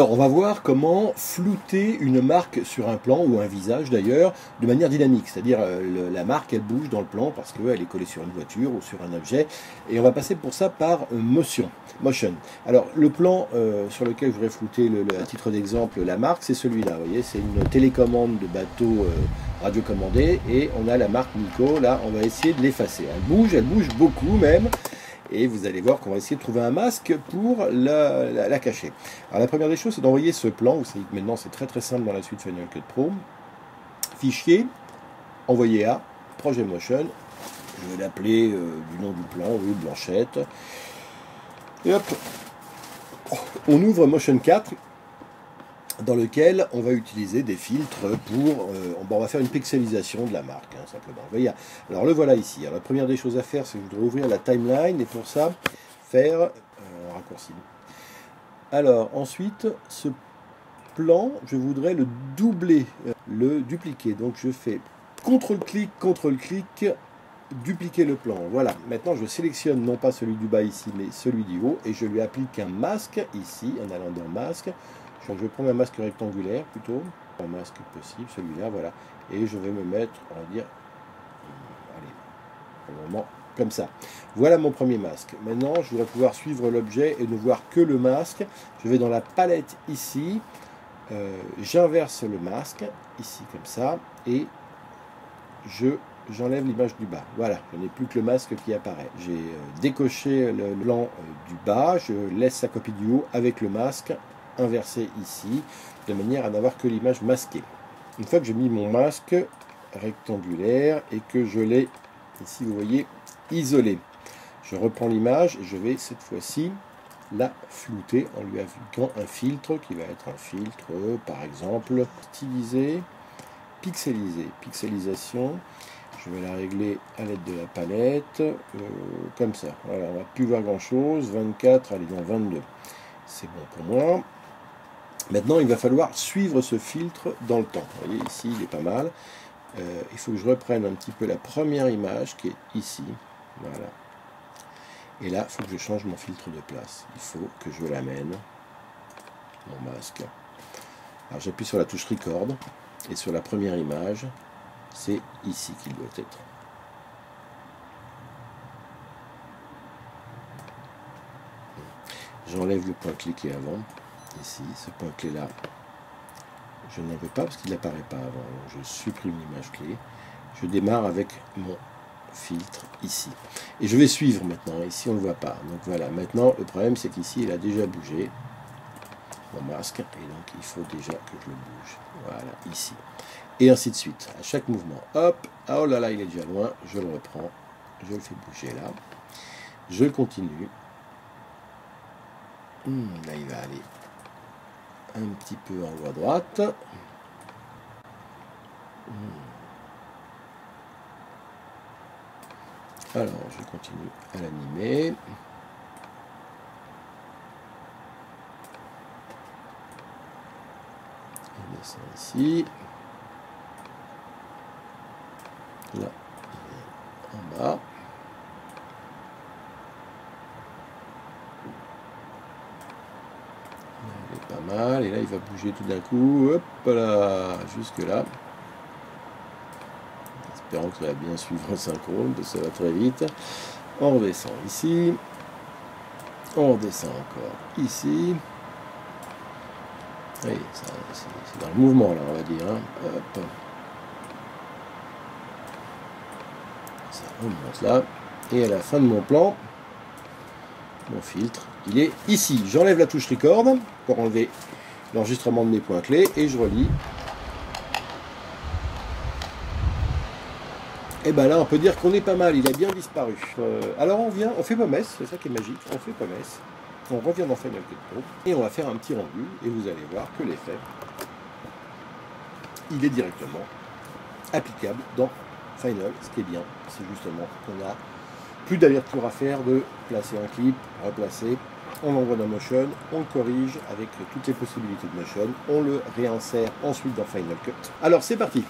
Alors, on va voir comment flouter une marque sur un plan, ou un visage d'ailleurs, de manière dynamique. C'est-à-dire la marque, elle bouge dans le plan parce qu'elle est collée sur une voiture ou sur un objet. Et on va passer pour ça par motion. Alors, le plan sur lequel je voudrais flouter, à titre d'exemple, la marque, c'est celui-là. Vous voyez, c'est une télécommande de bateau radiocommandé. Et on a la marque Nico. Là, on va essayer de l'effacer. Elle bouge beaucoup même. Et vous allez voir qu'on va essayer de trouver un masque pour la cacher. Alors la première des choses, c'est d'envoyer ce plan. Vous savez que maintenant c'est très simple dans la suite Final Cut Pro. Fichier, envoyer à Projet Motion. Je vais l'appeler du nom du plan, oui, Blanchette. Et hop, on ouvre Motion 4, dans lequel on va utiliser des filtres pour... on va faire une pixelisation de la marque, hein, simplement. Vous voyez, alors le voilà ici. Alors, la première des choses à faire, c'est que je voudrais ouvrir la timeline, et pour ça, faire un raccourci. Alors, ensuite, ce plan, je voudrais le doubler, le dupliquer. Donc, je fais CTRL-clic, dupliquer le plan. Voilà, maintenant, je sélectionne non pas celui du bas ici, mais celui du haut, et je lui applique un masque ici, en allant dans Masque. Je vais prendre un masque rectangulaire plutôt, un masque possible, celui-là, voilà. Et je vais me mettre, on va dire, allez, pour le moment, comme ça. Voilà mon premier masque. Maintenant, je voudrais pouvoir suivre l'objet et ne voir que le masque. Je vais dans la palette ici, j'inverse le masque, ici comme ça, et j'enlève l'image du bas. Voilà, je n'ai plus que le masque qui apparaît. J'ai décoché le plan du bas, je laisse sa copie du haut avec le masque inversé ici, de manière à n'avoir que l'image masquée. Une fois que j'ai mis mon masque rectangulaire et que je l'ai, ici vous voyez, isolé, je reprends l'image et je vais cette fois-ci la flouter en lui appliquant un filtre qui va être un filtre, par exemple, stylisé, pixelisé, pixelisation. Je vais la régler à l'aide de la palette, comme ça. Voilà, on ne va plus voir grand-chose. 24, allez, non, 22. C'est bon pour moi. Maintenant, il va falloir suivre ce filtre dans le temps. Vous voyez, ici, il est pas mal. Il faut que je reprenne un petit peu la première image qui est ici. Voilà. Et là, il faut que je change mon filtre de place. Il faut que je l'amène, mon masque. Alors, j'appuie sur la touche Record. Et sur la première image, c'est ici qu'il doit être. J'enlève le point clé qui est avant. Ici, ce point clé là, je n'en veux pas parce qu'il n'apparaît pas avant. Je supprime l'image clé. Je démarre avec mon filtre ici. Et je vais suivre maintenant. Ici, on ne le voit pas. Donc voilà, maintenant, le problème, c'est qu'ici, il a déjà bougé, mon masque. Et donc, il faut déjà que je le bouge. Voilà, ici. Et ainsi de suite. À chaque mouvement, hop, oh là là, il est déjà loin. Je le reprends. Je le fais bouger là. Je continue. Là, il va aller un petit peu en haut à droite. Alors, je continue à l'animer. On descend ici. Là, en bas. Il est pas mal. Et là, il va bouger tout d'un coup. Hop là, jusque là. Espérons que ça va bien suivre en synchrone, parce que ça va très vite. On redescend ici. On redescend encore ici. Oui, c'est dans le mouvement là, on va dire. Hein. Hop. Ça remonte là. Et à la fin de mon plan, mon filtre, il est ici. J'enlève la touche Record pour enlever l'enregistrement de mes points clés et je relis. Et bien là, on peut dire qu'on est pas mal, il a bien disparu. Alors on fait promesse, c'est ça qui est magique, on fait promesse. On revient dans Final Cut Pro et on va faire un petit rendu et vous allez voir que l'effet, il est directement applicable dans Final. Ce qui est bien, c'est justement qu'on a plus d'aller-retour à faire de placer un clip, replacer, on l'envoie dans Motion, on le corrige avec toutes les possibilités de Motion, on le réinsère ensuite dans Final Cut. Alors c'est parti!